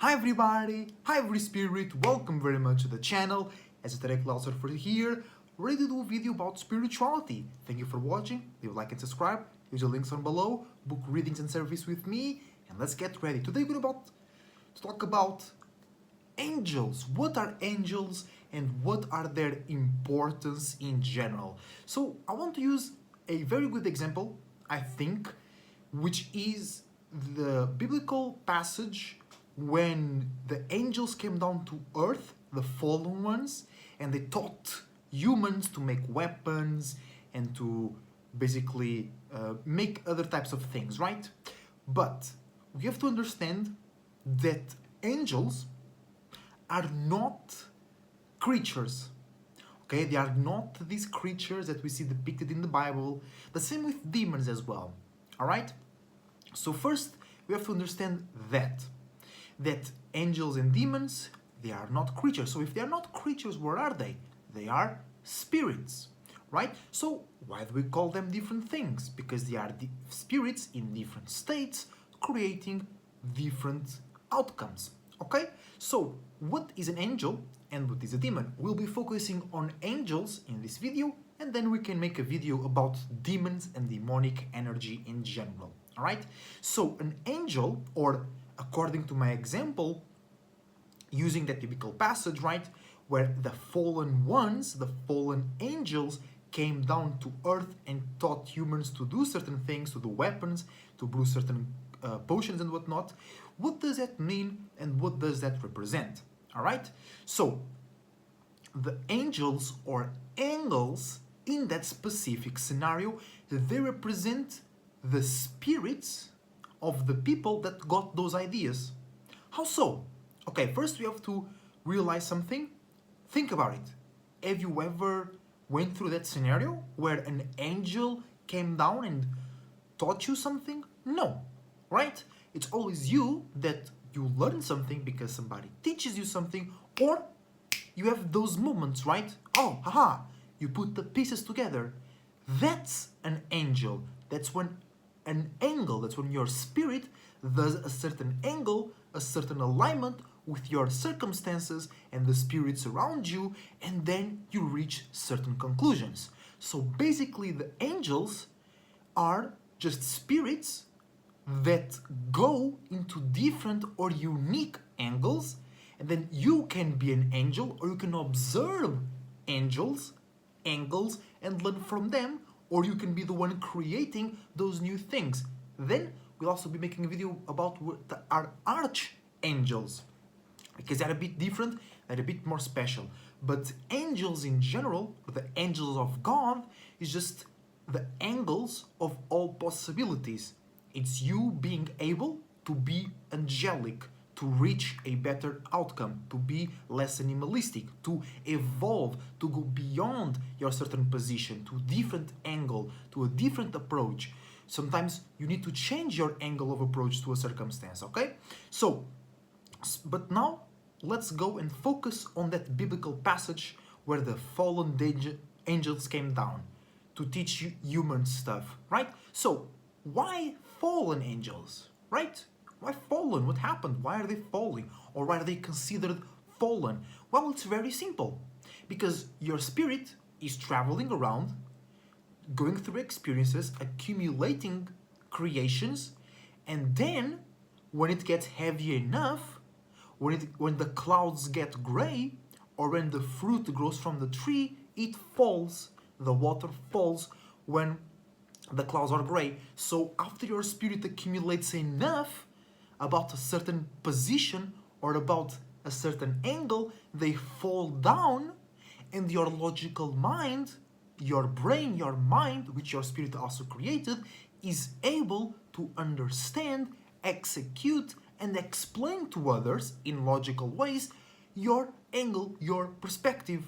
Hi everybody, hi every spirit, welcome very much to the channel. As a direct for here, ready to do a video about spirituality. Thank you for watching, leave a like and subscribe, use the links on below, book readings and service with me, and let's get ready. Today we're about to talk about angels. What are angels and what are their importance in general? So I want to use a very good example, I think, which is the biblical passage when the angels came down to earth, the fallen ones, and they taught humans to make weapons and to basically make other types of things, right? But we have to understand that angels are not creatures. Okay, they are not these creatures that we see depicted in the Bible. The same with demons as well. All right? So first, we have to understand that angels and demons, they are not creatures. So if they are not creatures, what are they? They are spirits, right? So why do we call them different things? Because they are spirits in different states, creating different outcomes. Okay? So what is an angel and what is a demon? We'll be focusing on angels in this video, and then we can make a video about demons and demonic energy in general. All right? So an angel, or according to my example, using that biblical passage, right, where the fallen ones, the fallen angels, came down to earth and taught humans to do certain things, to do weapons, to brew certain potions and whatnot. What does that mean and what does that represent? All right? So the angels or angels in that specific scenario, they represent the spirits of the people that got those ideas. How so? Okay, first we have to realize something. Think about it. Have you ever went through that scenario where an angel came down and taught you something? No, right? It's always you that you learn something because somebody teaches you something, or you have those moments, right? Oh, haha, you put the pieces together. That's an angel. That's when an angle, that's when your spirit does a certain angle, a certain alignment with your circumstances and the spirits around you, and then you reach certain conclusions. So basically the angels are just spirits that go into different or unique angles, and then you can be an angel, or you can observe angels, angles, and learn from them, or you can be the one creating those new things. Then we'll also be making a video about what are archangels, because they're a bit different, they're a bit more special. But angels in general, the angels of God, is just the angles of all possibilities. It's you being able to be angelic, to reach a better outcome, to be less animalistic, to evolve, to go beyond your certain position, to a different angle, to a different approach. Sometimes you need to change your angle of approach to a circumstance, okay? So, but now let's go and focus on that biblical passage where the fallen angels came down to teach you human stuff, right? So, why fallen angels, right? Why fallen? What happened? Why are they falling? Or why are they considered fallen? Well, it's very simple. Because your spirit is traveling around, going through experiences, accumulating creations, and then when it gets heavy enough, when the clouds get gray, or when the fruit grows from the tree, it falls. The water falls when the clouds are gray. So after your spirit accumulates enough about a certain position or about a certain angle, they fall down, and your logical mind, your brain, your mind, which your spirit also created, is able to understand, execute, and explain to others in logical ways your angle, your perspective.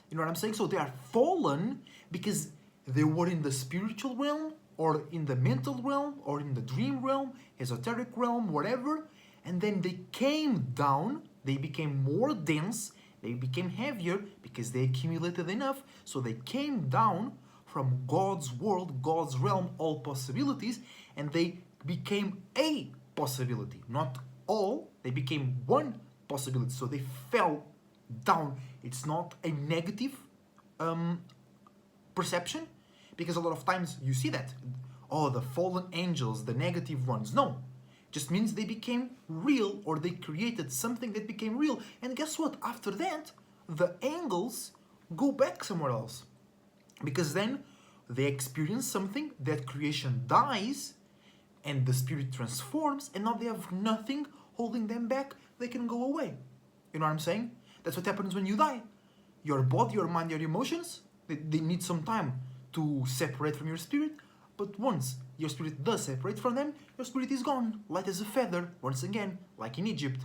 You know what I'm saying? So they are fallen because they were in the spiritual realm, or in the mental realm, or in the dream realm, esoteric realm, whatever, and then they came down, they became more dense, they became heavier because they accumulated enough, so they came down from God's world, God's realm, all possibilities, and they became a possibility. Not all, They became one possibility. So they fell down. It's not a negative perception, because a lot of times you see that, oh, the fallen angels, the negative ones. No, it just means they became real, or they created something that became real. And guess what? After that, the angels go back somewhere else, because then they experience something, that creation dies and the spirit transforms, and now they have nothing holding them back. They can go away. You know what I'm saying? That's what happens when you die. Your body, your mind, your emotions, they need some time to separate from your spirit, but once your spirit does separate from them, your spirit is gone, light as a feather, once again, like in Egypt.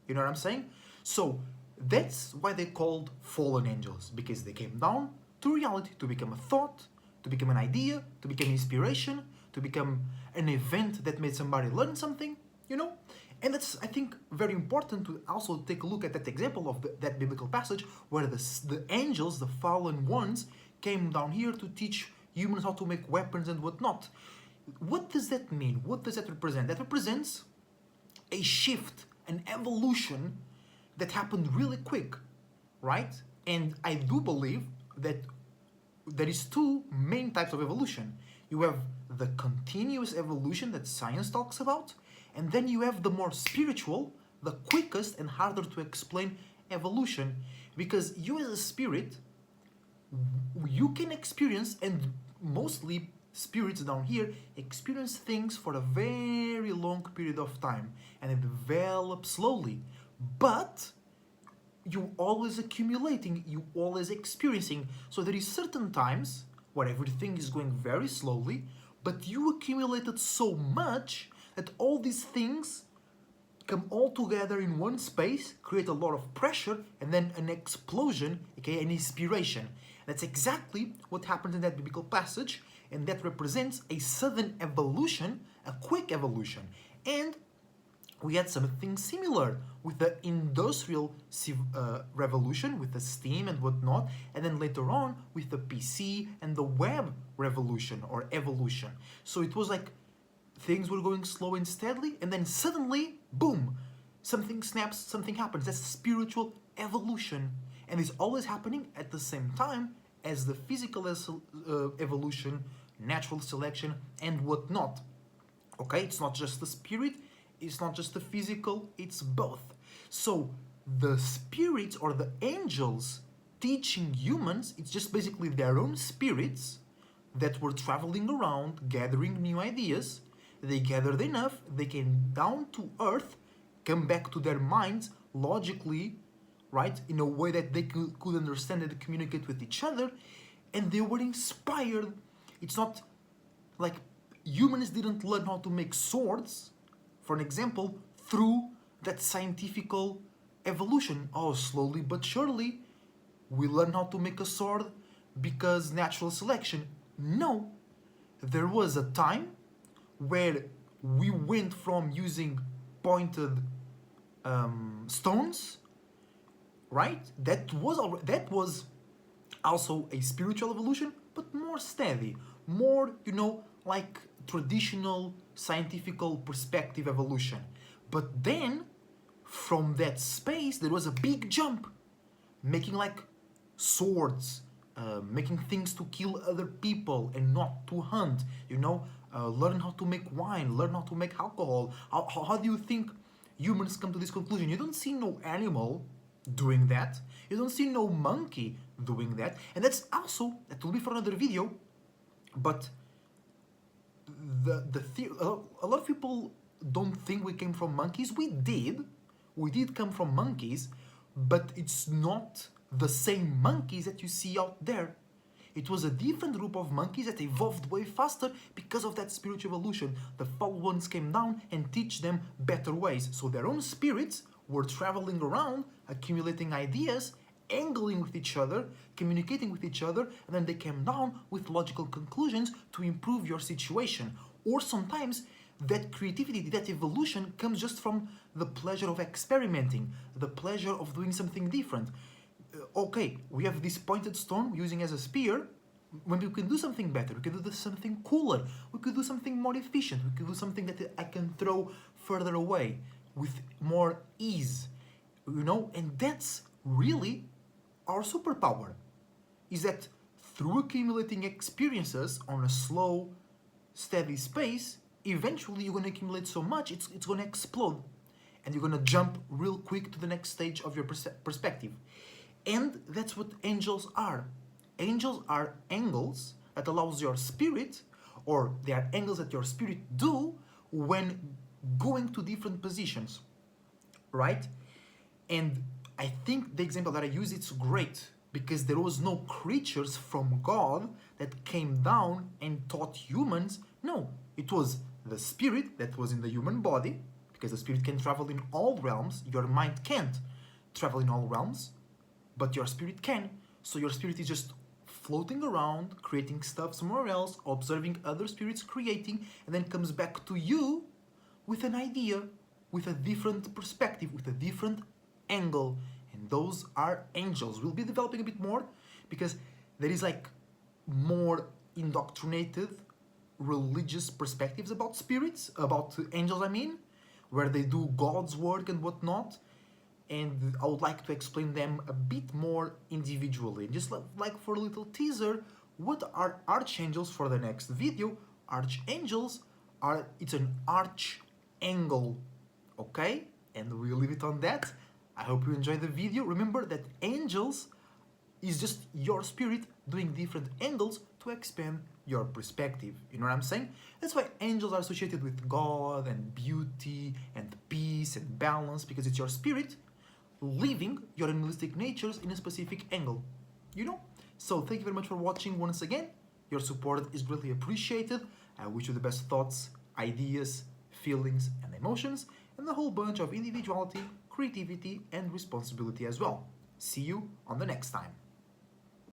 You know what I'm saying? So that's why they're called fallen angels, because they came down to reality to become a thought, to become an idea, to become inspiration, to become an event that made somebody learn something, you know? And that's, I think, very important to also take a look at that example of that biblical passage where the angels, the fallen ones, came down here to teach humans how to make weapons and whatnot. What does that mean? What does that represent? That represents a shift, an evolution that happened really quick, right? And I do believe that there is two main types of evolution. You have the continuous evolution that science talks about, and then you have the more spiritual, the quickest and harder to explain evolution. Because you as a spirit, you can experience, and mostly spirits down here experience things for a very long period of time, and they develop slowly. But you always accumulating, you always experiencing. So there is certain times where everything is going very slowly, but you accumulated so much that all these things come all together in one space, create a lot of pressure, and then an explosion, okay, an inspiration. That's exactly what happens in that biblical passage, and that represents a sudden evolution, a quick evolution. And we had something similar with the industrial revolution, with the steam and whatnot, and then later on with the PC and the web revolution or evolution. So it was like things were going slow and steadily, and then suddenly, boom, something snaps, something happens. That's spiritual evolution. And it's always happening at the same time as the physical evolution, natural selection, and whatnot. Okay, it's not just the spirit, it's not just the physical, it's both. So the spirits or the angels teaching humans, it's just basically their own spirits that were traveling around, gathering new ideas. They gathered enough, they came down to earth, come back to their minds logically, right, in a way that they could understand and communicate with each other, and they were inspired. It's not like humans didn't learn how to make swords, for an example, through that scientific evolution. Oh, slowly but surely we learn how to make a sword because natural selection. No, there was a time where we went from using pointed stones, right? That was also a spiritual evolution, but more steady, more, you know, like traditional scientific perspective evolution. But then from that space there was a big jump, making like swords, making things to kill other people and not to hunt, you know, learn how to make wine, learn how to make alcohol. How do you think humans come to this conclusion? You don't see no animal doing that, you don't see no monkey doing that, and that's also, that will be for another video, but a lot of people don't think we came from monkeys. We did come from monkeys, but it's not the same monkeys that you see out there. It was a different group of monkeys that evolved way faster because of that spiritual evolution. The fallen ones came down and teach them better ways. So their own spirits were traveling around, accumulating ideas, angling with each other, communicating with each other, and then they came down with logical conclusions to improve your situation. Or sometimes that creativity, that evolution comes just from the pleasure of experimenting, the pleasure of doing something different. Okay, we have this pointed stone using as a spear. When we can do something better, we can do something cooler, we could do something more efficient, we could do something that I can throw further away. with more ease, you know, and that's really our superpower, is that through accumulating experiences on a slow, steady pace, eventually you're going to accumulate so much it's going to explode, and you're going to jump real quick to the next stage of your perspective. And that's what angels are. Angels are angles that allows your spirit, or they are angles that your spirit do when going to different positions, right? And I think the example that I use, it's great, because there was no creatures from God that came down and taught humans. No, it was the spirit that was in the human body, because the spirit can travel in all realms. Your mind can't travel in all realms, but your spirit can. So your spirit is just floating around, creating stuff somewhere else, observing other spirits creating, and then comes back to you with an idea, with a different perspective, with a different angle. And those are angels. We'll be developing a bit more, because there is like more indoctrinated religious perspectives about spirits, about angels I mean, where they do God's work and whatnot. And I would like to explain them a bit more individually. Just like for a little teaser, what are archangels for the next video? Archangels are, it's an archangle, okay? And we'll leave it on that. I hope you enjoyed the video. Remember that angels is just your spirit doing different angles to expand your perspective. You know what I'm saying? That's why angels are associated with God and beauty and peace and balance, because it's your spirit living your animalistic natures in a specific angle. You know? So thank you very much for watching once again. Your support is greatly appreciated. I wish you the best thoughts, ideas, feelings, and emotions, and a whole bunch of individuality, creativity, and responsibility as well. See you on the next time.